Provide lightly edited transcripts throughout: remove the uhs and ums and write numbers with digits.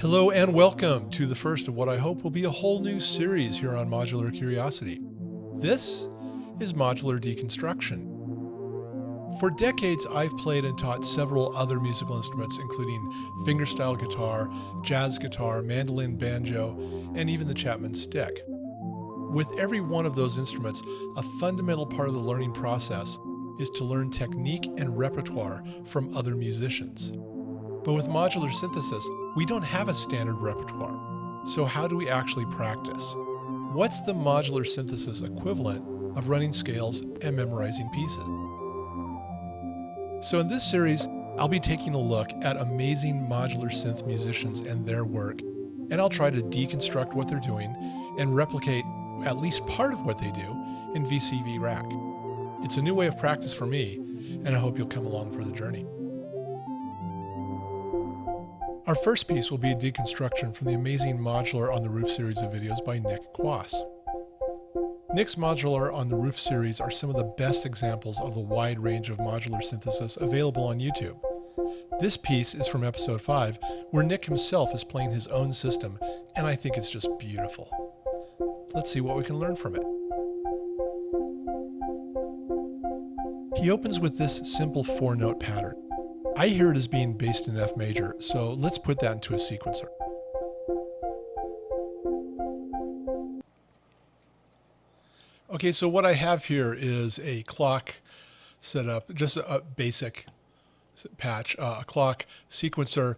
Hello and welcome to the first of what I hope will be a whole new series here on Modular Curiosity. This is Modular Deconstruction. For decades, I've played and taught several other musical instruments, including fingerstyle guitar, jazz guitar, mandolin, banjo, and even the Chapman stick. With every one of those instruments, a fundamental part of the learning process is to learn technique and repertoire from other musicians. But with modular synthesis, we don't have a standard repertoire. So how do we actually practice? What's the modular synthesis equivalent of running scales and memorizing pieces? So in this series, I'll be taking a look at amazing modular synth musicians and their work, and I'll try to deconstruct what they're doing and replicate at least part of what they do in VCV Rack. It's a new way of practice for me, and I hope you'll come along for the journey. Our first piece will be a deconstruction from the amazing Modular on the Roof series of videos by Nick Quass. Nick's Modular on the Roof series are some of the best examples of the wide range of modular synthesis available on YouTube. This piece is from episode 5, where Nick himself is playing his own system, and I think it's just beautiful. Let's see what we can learn from it. He opens with this simple 4-note pattern. I hear it as being based in F major, so let's put that into a sequencer. Okay, so what I have here is a clock set up, just a basic patch, a clock sequencer.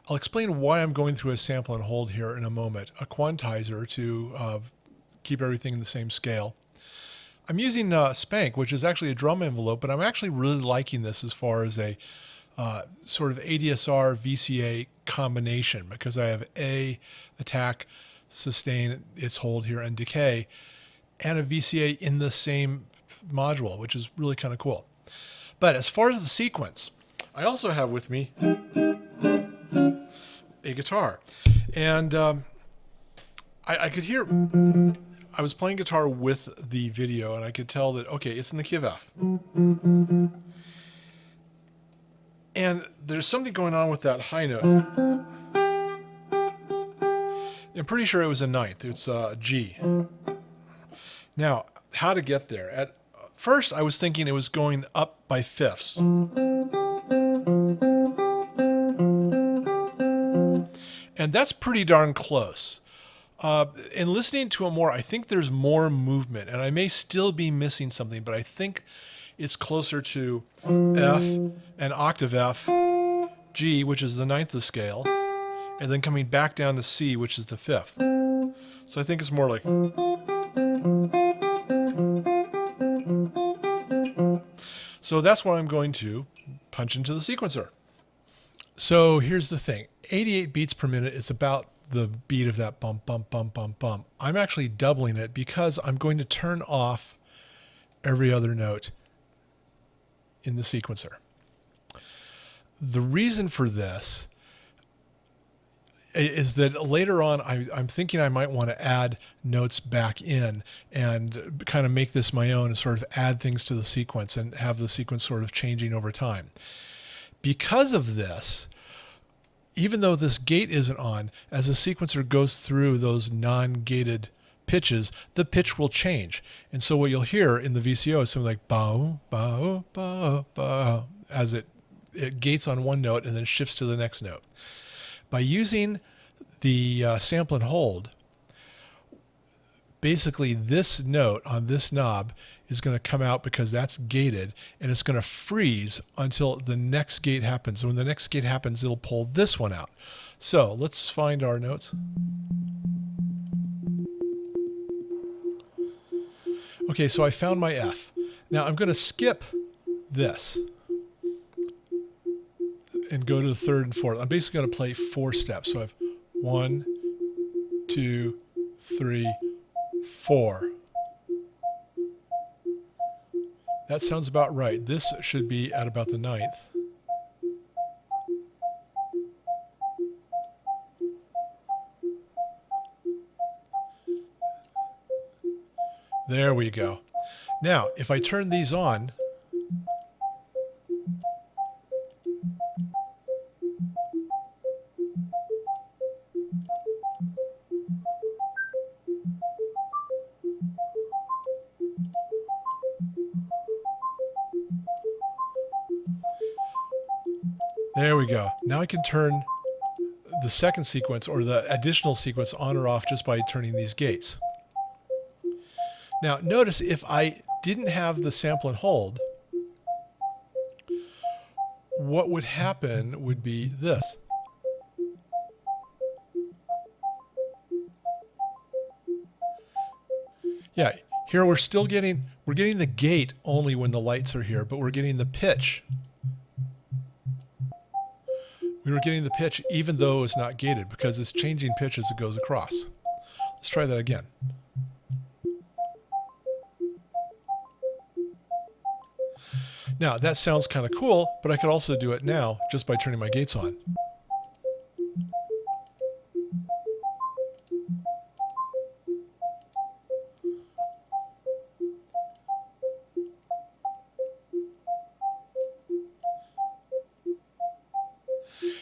I'll explain why I'm going through a sample and hold here in a moment, a quantizer to keep everything in the same scale. I'm using Spank, which is actually a drum envelope, but I'm actually really liking this as far as a sort of ADSR VCA combination, because I have A, attack, sustain, its hold here, and decay, and a VCA in the same module, which is really kind of cool. But as far as the sequence, I also have with me a guitar, and I could hear, I was playing guitar with the video, and I could tell that, okay, it's in the key of F. And there's something going on with that high note. I'm pretty sure it was a ninth. It's a G. Now, how to get there? At first, I was thinking it was going up by fifths. And that's pretty darn close. In listening to it more, I think there's more movement, and I may still be missing something, but I think it's closer to F and octave F, G, which is the ninth of the scale, and then coming back down to C, which is the fifth. So I think it's more like... So that's what I'm going to punch into the sequencer. So here's the thing. 88 beats per minute is about the beat of that bump, bump, bump, bump, bump. I'm actually doubling it because I'm going to turn off every other note in the sequencer. The reason for this is that later on I'm thinking I might want to add notes back in and kind of make this my own and sort of add things to the sequence and have the sequence sort of changing over time. Because of this, even though this gate isn't on, as the sequencer goes through those non-gated pitches, the pitch will change. And so what you'll hear in the VCO is something like bow, bow, bow, bow, as it gates on one note and then shifts to the next note. By using the sample and hold, basically this note on this knob is going to come out because that's gated, and it's going to freeze until the next gate happens. And when the next gate happens, it'll pull this one out. So let's find our notes. Okay, so I found my F. Now I'm going to skip this and go to the third and fourth. I'm basically going to play 4 steps. So I have 1, 2, 3, 4. That sounds about right. This should be at about the 9th. There we go. Now, if I turn these on, there we go. Now I can turn the second sequence or the additional sequence on or off just by turning these gates. Now notice if I didn't have the sample and hold, what would happen would be this. Yeah, here we're getting the gate only when the lights are here, but we're getting the pitch. We were getting the pitch even though it's not gated because it's changing pitch as it goes across. Let's try that again. Now that sounds kind of cool, but I could also do it now just by turning my gates on.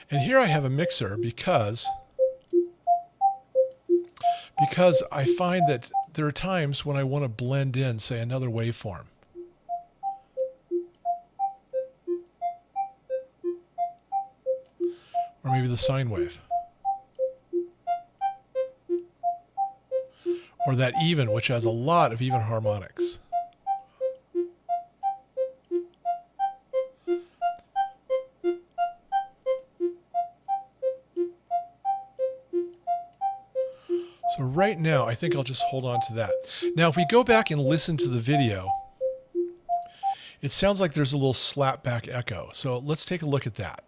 And here I have a mixer because I find that there are times when I want to blend in, say, another waveform. Or maybe the sine wave. Or that even, which has a lot of even harmonics. So right now, I think I'll just hold on to that. Now, if we go back and listen to the video, it sounds like there's a little slap back echo. So let's take a look at that.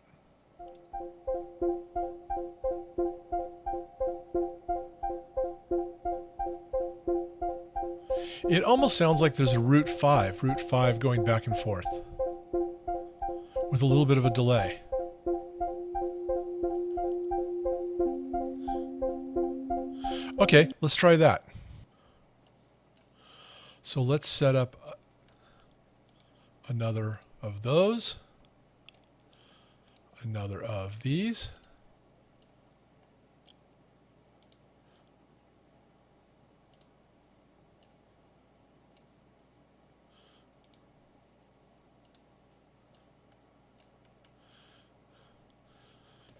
It almost sounds like there's a root 5 going back and forth with a little bit of a delay. Okay, let's try that. So let's set up another of those, another of these.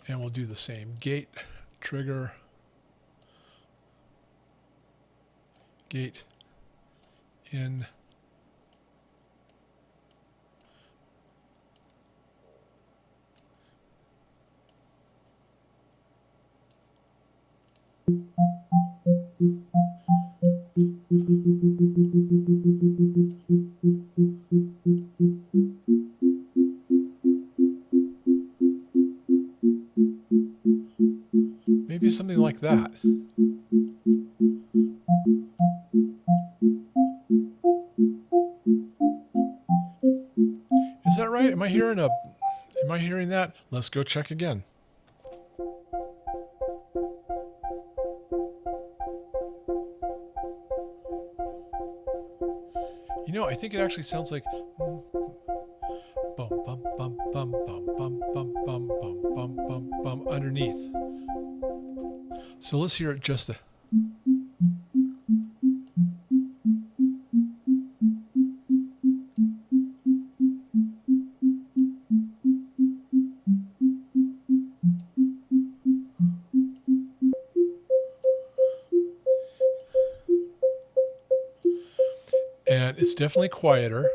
And we'll do the same gate, trigger, gate, in, maybe something like that. Is that right? Am I hearing that? Let's go check again. You know, I think it actually sounds like bum bum bum bum bum bum bum bum bum bum bum bum underneath. So let's hear it just a and it's definitely quieter.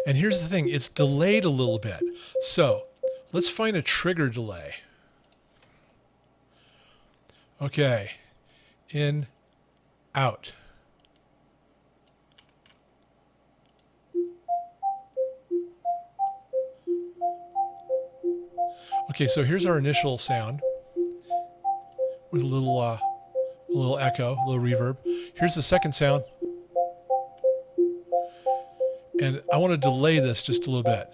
And here's the thing, it's delayed a little bit. So let's find a trigger delay. Okay, in, out. Okay, so here's our initial sound with a little echo, a little reverb. Here's the second sound. And I want to delay this just a little bit.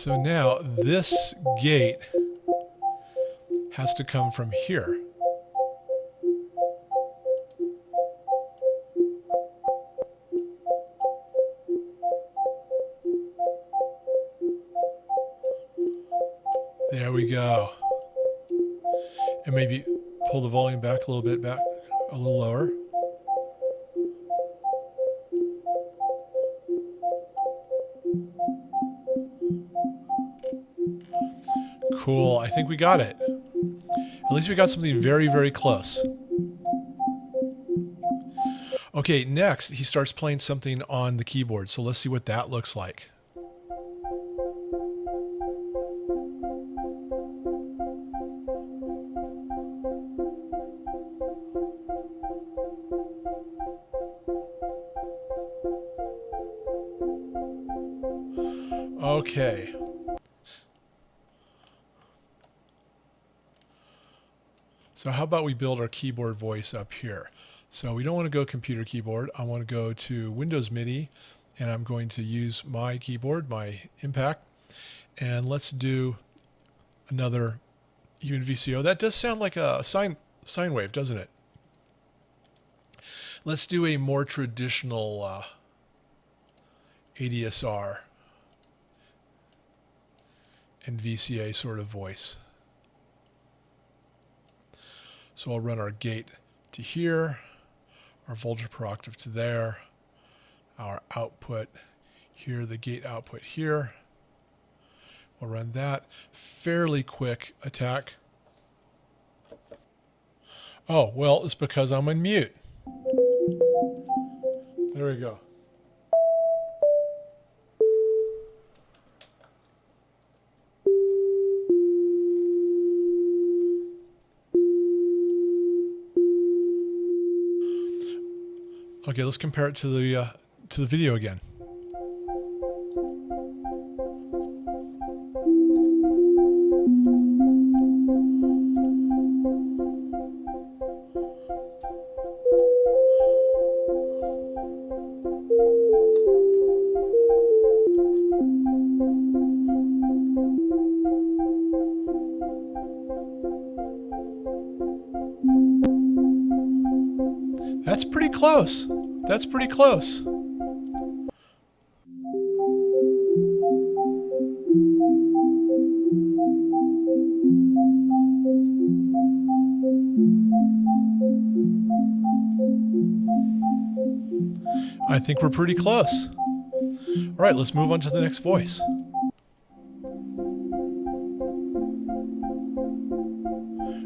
So now this gate has to come from here. There we go. And maybe pull the volume back a little bit, back a little lower. Cool, I think we got it. At least we got something very, very close. Okay, next he starts playing something on the keyboard, so let's see what that looks like. Okay. So how about we build our keyboard voice up here? So we don't want to go computer keyboard. I want to go to Windows MIDI, and I'm going to use my keyboard, my Impact. And let's do another even VCO. That does sound like a sine wave, doesn't it? Let's do a more traditional ADSR and VCA sort of voice. So I'll run our gate to here, our voltage per octave to there, our output here, the gate output here. We'll run that. Fairly quick attack. Oh, well, it's because I'm on mute. There we go. Okay, let's compare it to the video again. That's pretty close. That's pretty close. I think we're pretty close. All right, let's move on to the next voice.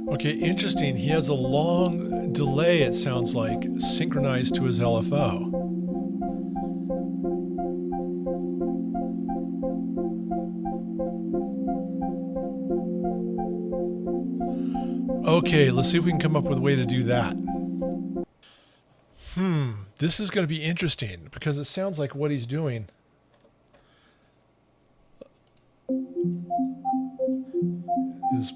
Okay, interesting. He has a long delay, it sounds like, synchronized to his LFO. Okay, let's see if we can come up with a way to do that. This is going to be interesting because it sounds like what he's doing is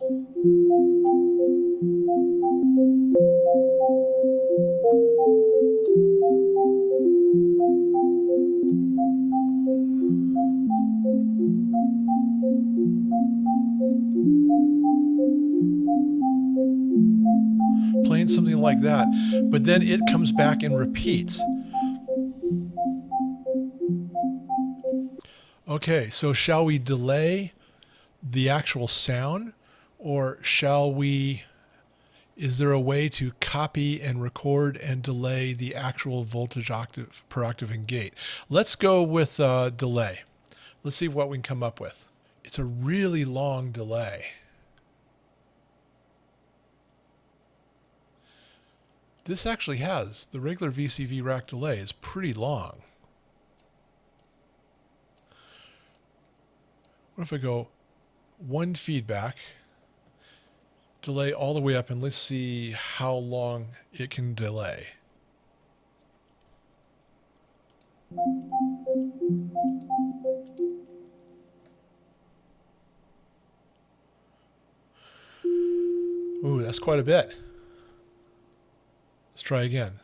playing something like that, but then it comes back and repeats. Okay, so shall we delay the actual sound, or shall we, is there a way to copy and record and delay the actual voltage octave per octave and gate? Let's go with delay. Let's see what we can come up with. It's a really long delay. This actually has, the regular VCV Rack delay is pretty long. What if I go one feedback, delay all the way up, and let's see how long it can delay. Ooh, that's quite a bit. Let's try again.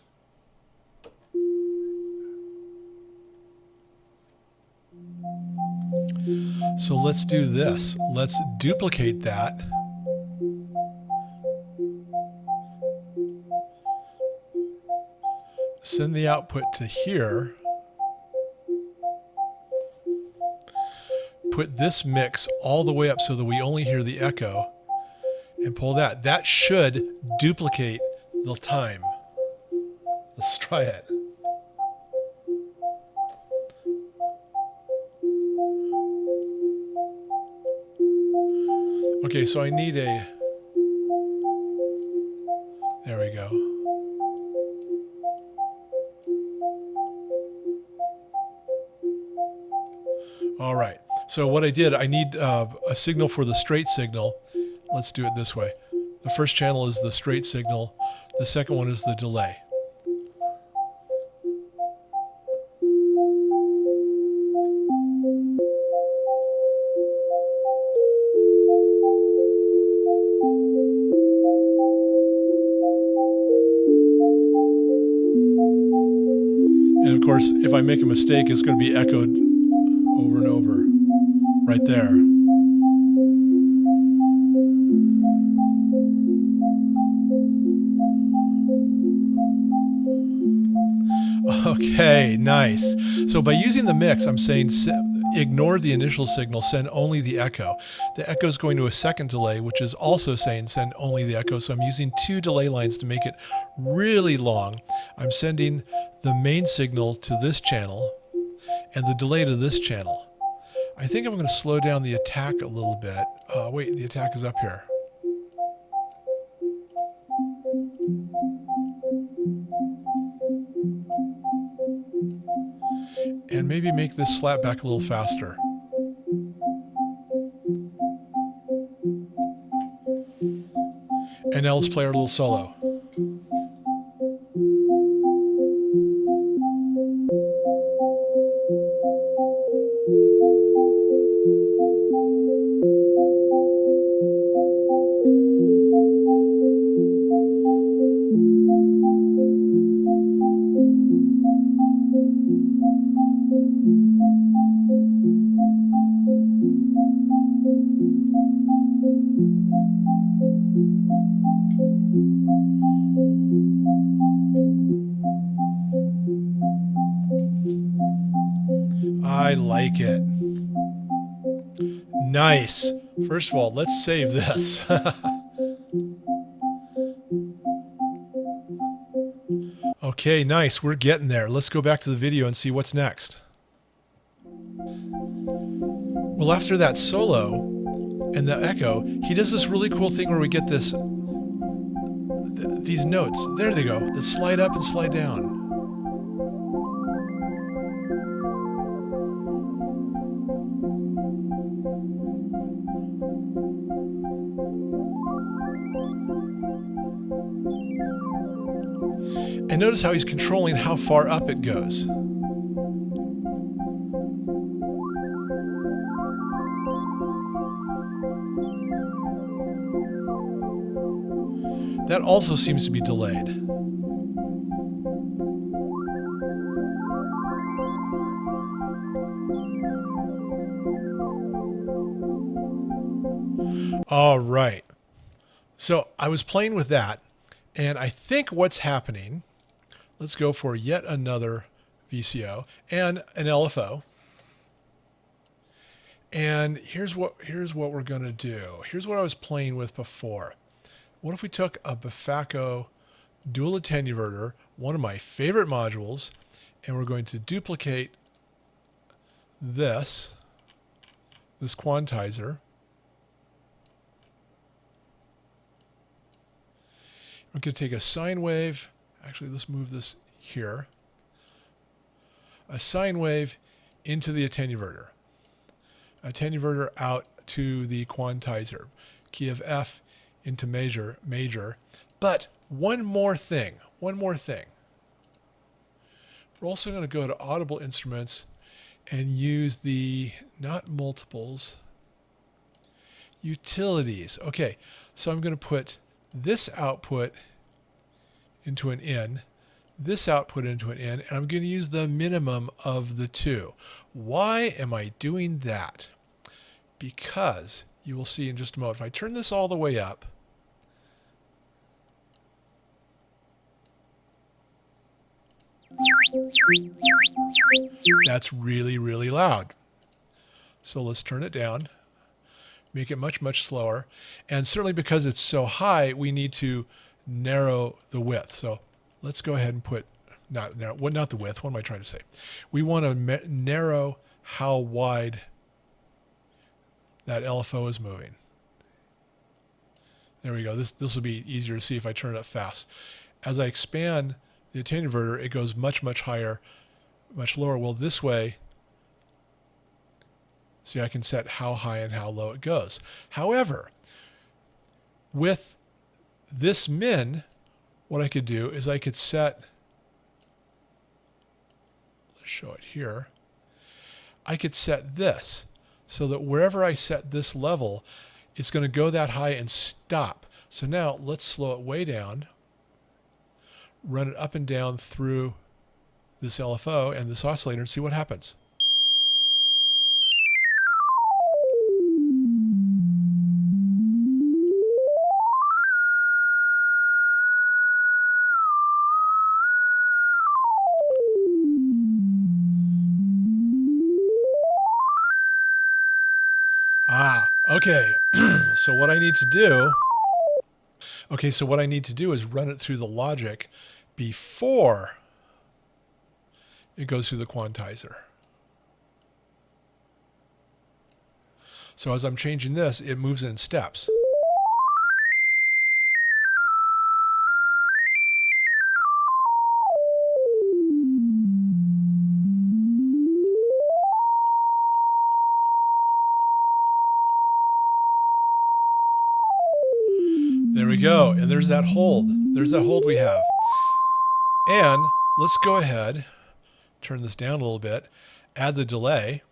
So let's do this. Let's duplicate that. Send the output to here. Put this mix all the way up so that we only hear the echo, and pull that. That should duplicate the time. Let's try it. Okay, so I need a... There we go. All right. So what I did, I need a signal for the straight signal. Let's do it this way. The first channel is the straight signal. The second one is the delay. And of course, if I make a mistake, it's going to be echoed over and over right there. Okay, nice. So by using the mix, I'm saying ignore the initial signal, send only the echo. The echo is going to a second delay, which is also saying send only the echo. So I'm using two delay lines to make it really long. I'm sending the main signal to this channel and the delay to this channel. I think I'm going to slow down the attack a little bit. Wait, the attack is up here. And maybe make this slap back a little faster. And now let's play our little solo. I like it. Nice. First of all, let's save this. Okay, nice. We're getting there. Let's go back to the video and see what's next. Well, after that solo and the echo, he does this really cool thing where we get this these notes. There they go. That slide up and slide down. And notice how he's controlling how far up it goes. That also seems to be delayed. All right. So I was playing with that, and I think what's happening, let's go for yet another VCO and an LFO. And here's what we're going to do. Here's what I was playing with before. What if we took a Befacco dual attenuverter, one of my favorite modules, and we're going to duplicate this quantizer. We're going to take a sine wave. Actually, let's move this here. A sine wave into the attenuverter. Attenuverter out to the quantizer. Key of F into major. But one more thing. We're also going to go to Audible Instruments and use the, not multiples, utilities. Okay, so I'm going to put this output into an in, this output into an in, and I'm going to use the minimum of the two. Why am I doing that? because you will see in just a moment, if I turn this all the way up, that's really, really loud. So let's turn it down, make it much, much slower. And certainly because it's so high, we need to narrow the width. So let's go ahead and put, not the width, what am I trying to say? We want to narrow how wide that LFO is moving. There we go. This will be easier to see if I turn it up fast. As I expand the attenuator inverter, it goes much, much higher, much lower. Well, this way, see, I can set how high and how low it goes. However, with this min, what I could do is I could set, let's show it here, I could set this so that wherever I set this level, it's going to go that high and stop. So now let's slow it way down, run it up and down through this LFO and this oscillator and see what happens. Okay. So what I need to do is run it through the logic before it goes through the quantizer. So as I'm changing this, it moves in steps. There we go. And there's that hold. There's that hold we have. And let's go ahead, turn this down a little bit, add the delay.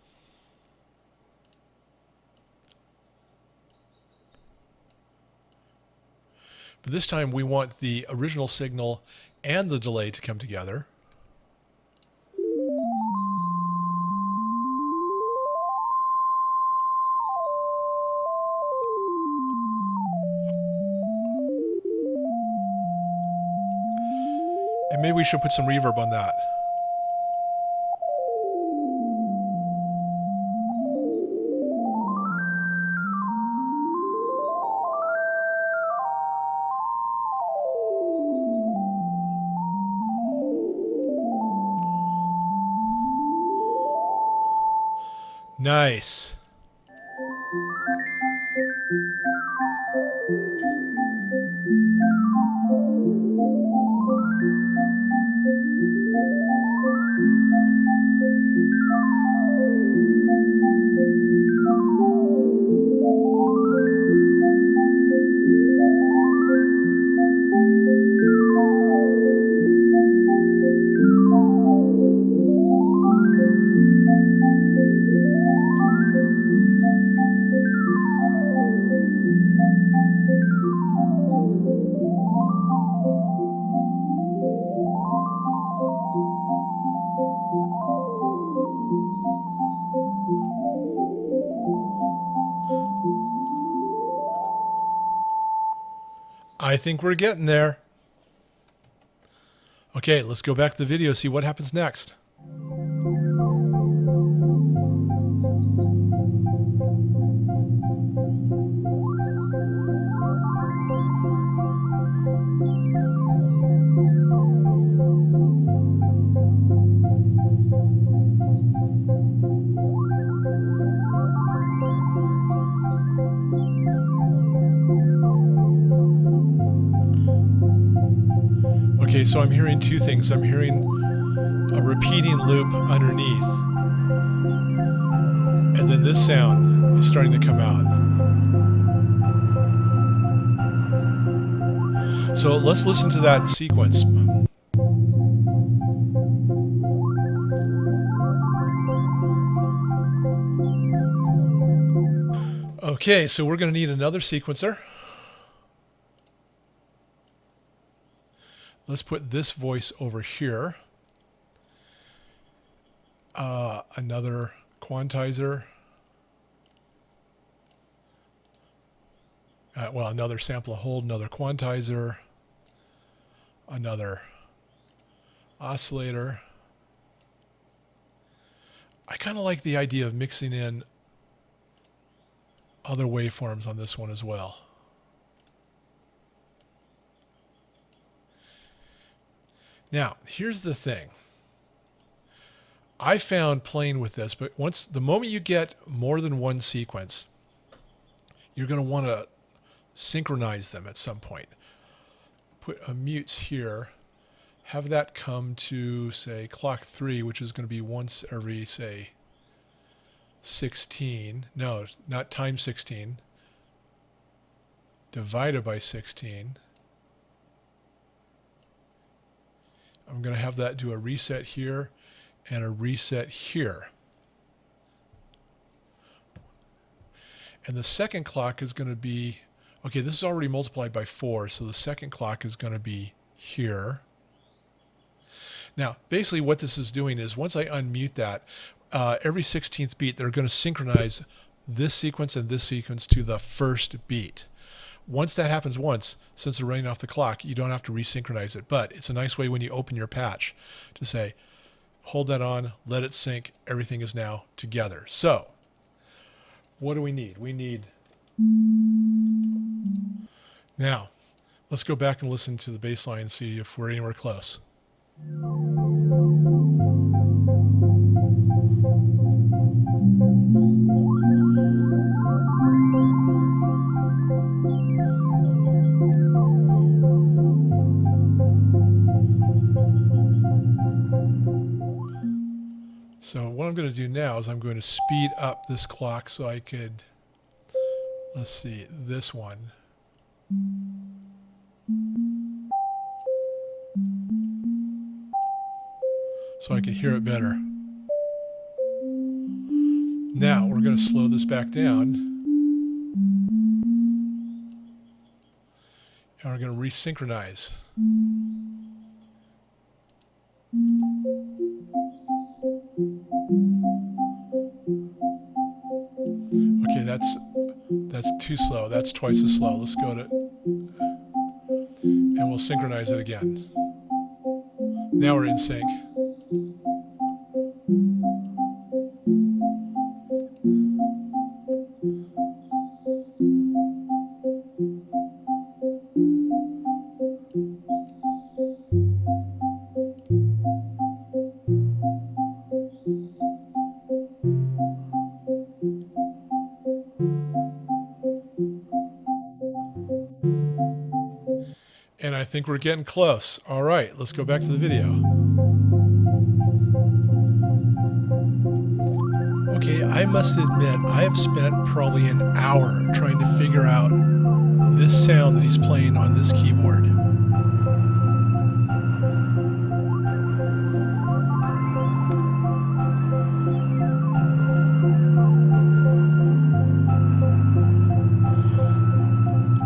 But this time we want the original signal and the delay to come together. And maybe we should put some reverb on that. Nice. I think we're getting there. Okay, let's go back to the video, see what happens next. Okay, so I'm hearing two things. I'm hearing a repeating loop underneath, and then this sound is starting to come out. So let's listen to that sequence. Okay, so we're going to need another sequencer. Let's put this voice over here. Another quantizer. Well, another sample and hold, another quantizer, another oscillator. I kind of like the idea of mixing in other waveforms on this one as well. Now, here's the thing. I found playing with this, but the moment you get more than one sequence, you're going to want to synchronize them at some point. Put a mutes here, have that come to, say, clock 3, which is going to be once every, say, 16. No, not times 16. Divided by 16. I'm going to have that do a reset here and a reset here. And the second clock is going to be, okay, this is already multiplied by 4, so the second clock is going to be here. Now, basically what this is doing is once I unmute that, every 16th beat, they're going to synchronize this sequence and this sequence to the first beat. Once that happens once, since they're running off the clock, you don't have to resynchronize it. But it's a nice way when you open your patch to say, hold that on, let it sync, everything is now together. So, what do we need? We need... Now, let's go back and listen to the bass line and see if we're anywhere close. So what I'm going to do now is I'm going to speed up this clock so I could, let's see, this one. So I can hear it better. Now we're going to slow this back down. And we're going to resynchronize. Okay, that's too slow. That's twice as slow. Let's go to, and we'll synchronize it again. Now we're in sync. And I think we're getting close. All right, let's go back to the video. Okay, I must admit, I have spent probably an hour trying to figure out this sound that he's playing on this keyboard.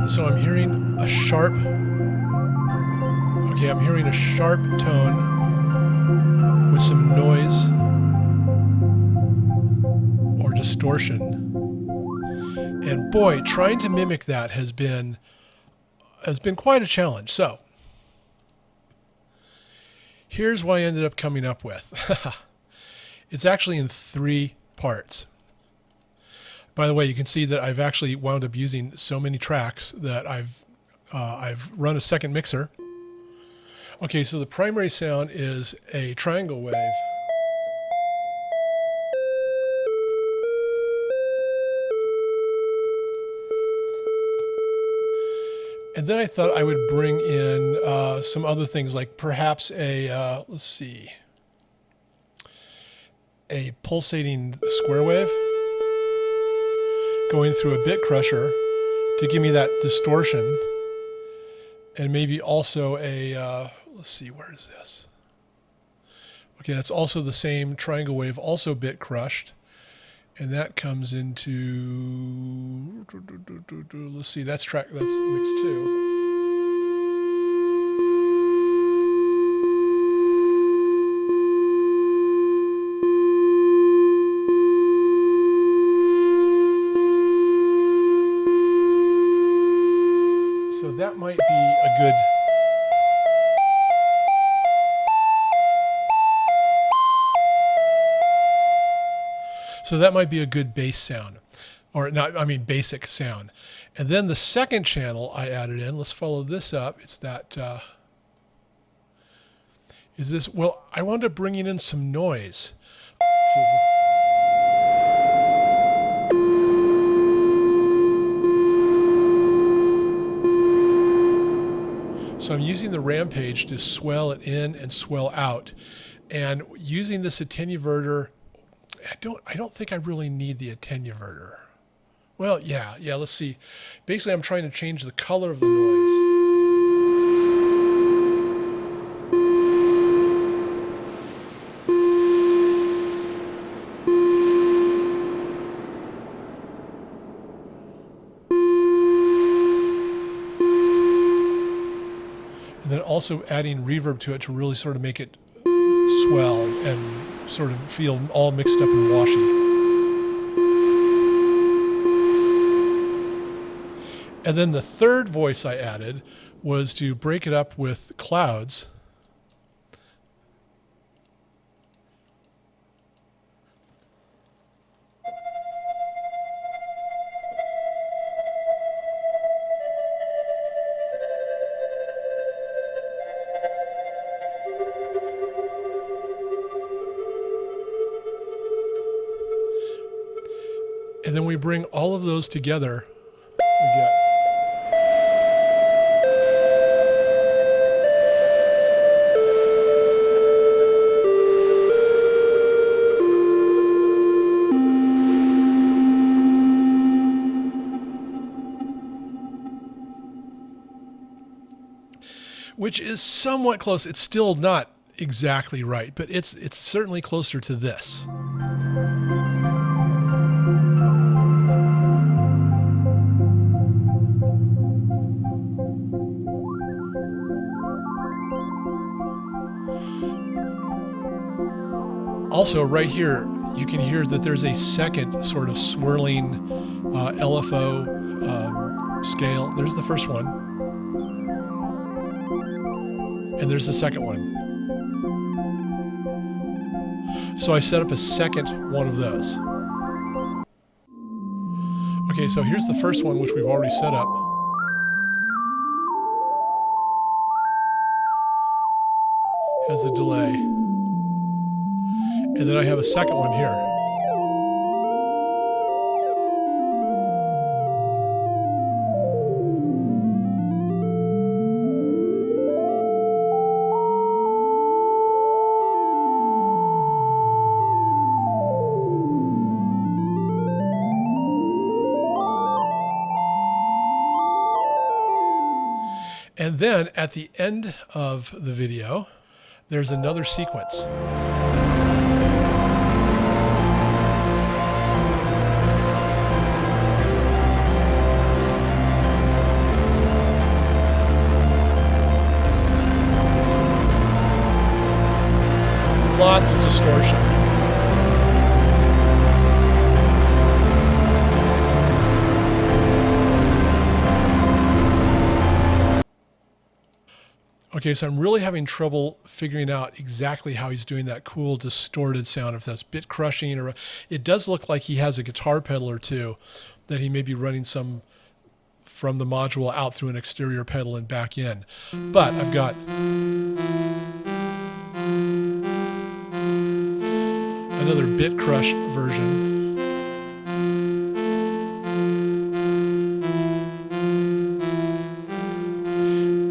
So I'm hearing a sharp, okay, I'm hearing a sharp tone with some noise or distortion. And boy, trying to mimic that has been quite a challenge. So here's what I ended up coming up with. It's actually in 3 parts. By the way, you can see that I've actually wound up using so many tracks that I've run a second mixer. Okay, so the primary sound is a triangle wave. And then I thought I would bring in some other things, like perhaps a, let's see, a pulsating square wave going through a bit crusher to give me that distortion. And maybe also a, let's see, where is this? Okay, that's also the same triangle wave, also bit crushed. And that comes into, let's see, that's mixed 2. So that might be a good bass sound, or not, I mean basic sound. And then the second channel I added in, let's follow this up. It's that, is this, well, I wound up bringing in some noise. So I'm using the Rampage to swell it in and swell out. And using this attenuverter, I don't think I really need the attenuverter. Well, yeah, let's see. Basically, I'm trying to change the color of the noise. And then also adding reverb to it to really sort of make it swell and sort of feel all mixed up and washy. And then the third voice I added was to break it up with clouds. And then we bring all of those together. We get which is somewhat close. It's still not exactly right, but it's certainly closer to this. Also, right here, you can hear that there's a second sort of swirling LFO scale. There's the first one. And there's the second one. So I set up a second one of those. Okay, so here's the first one, which we've already set up. Has a delay. And then I have a second one here. And then at the end of the video, there's another sequence. Lots of distortion. Okay, so I'm really having trouble figuring out exactly how he's doing that cool distorted sound, if that's bit crushing, or it does look like he has a guitar pedal or two that he may be running some from the module out through an exterior pedal and back in. But I've got another bit crush version.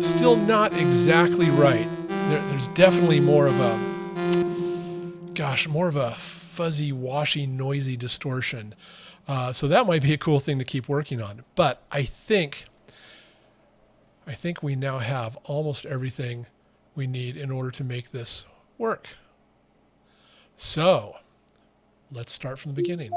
Still not exactly right. There's definitely more of a, more of a fuzzy, washy, noisy distortion. So that might be a cool thing to keep working on. But I think we now have almost everything we need in order to make this work. So let's start from the beginning.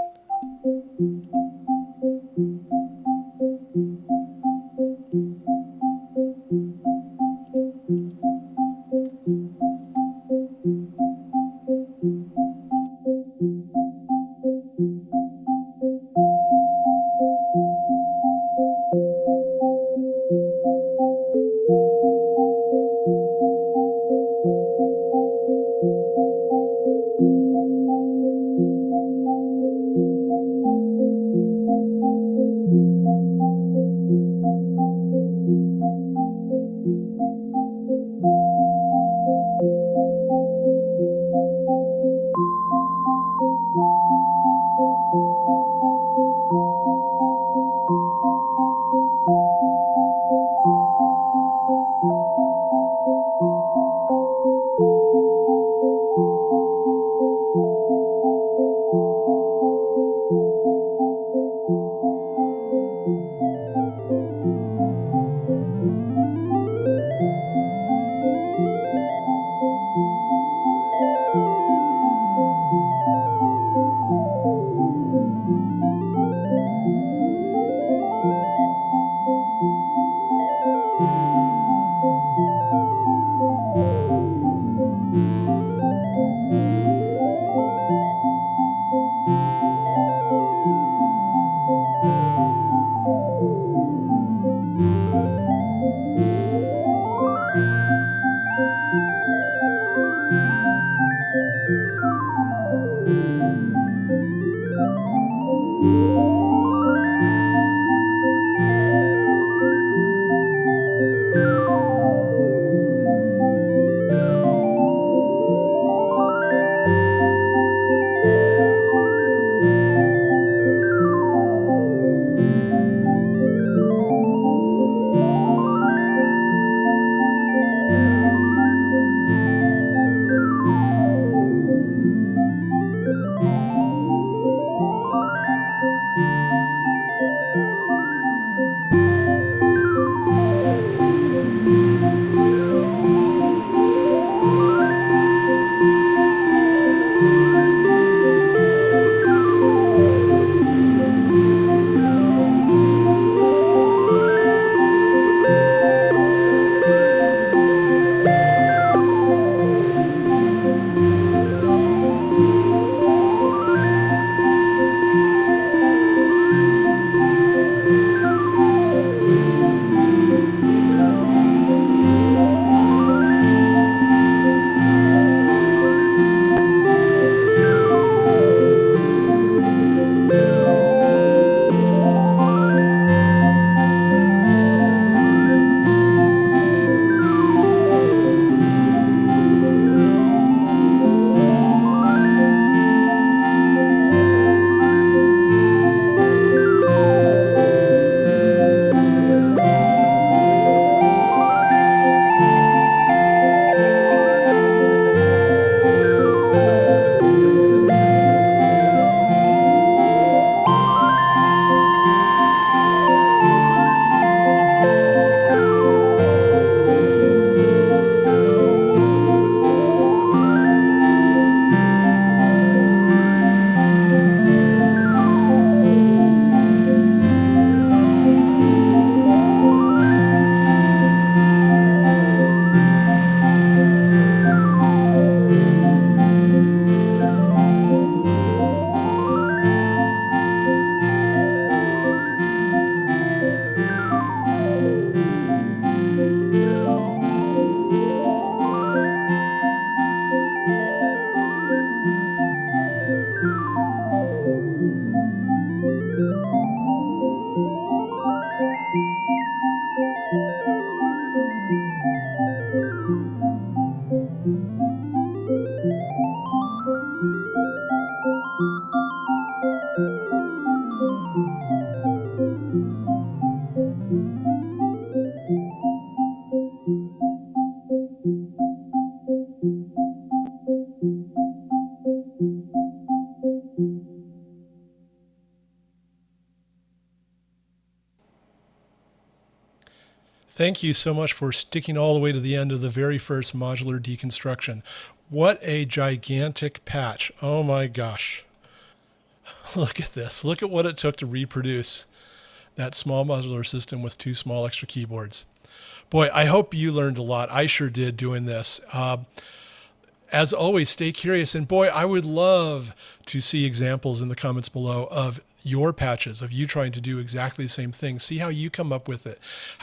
Thank you so much for sticking all the way to the end of the very first modular deconstruction. What a gigantic patch. Oh my gosh. Look at this. Look at what it took to reproduce that small modular system with 2 small extra keyboards. Boy, I hope you learned a lot. I sure did doing this. As always, stay curious. And boy, I would love to see examples in the comments below of your patches, of you trying to do exactly the same thing. See how you come up with it.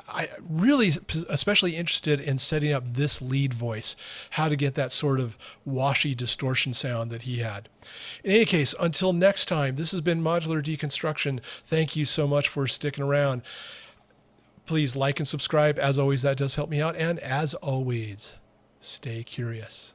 I really especially interested in setting up this lead voice, how to get that sort of washy distortion sound that he had. In any case, until next time, this has been Modular Deconstruction. Thank you so much for sticking around. Please like and subscribe. As always, that does help me out. And as always, stay curious.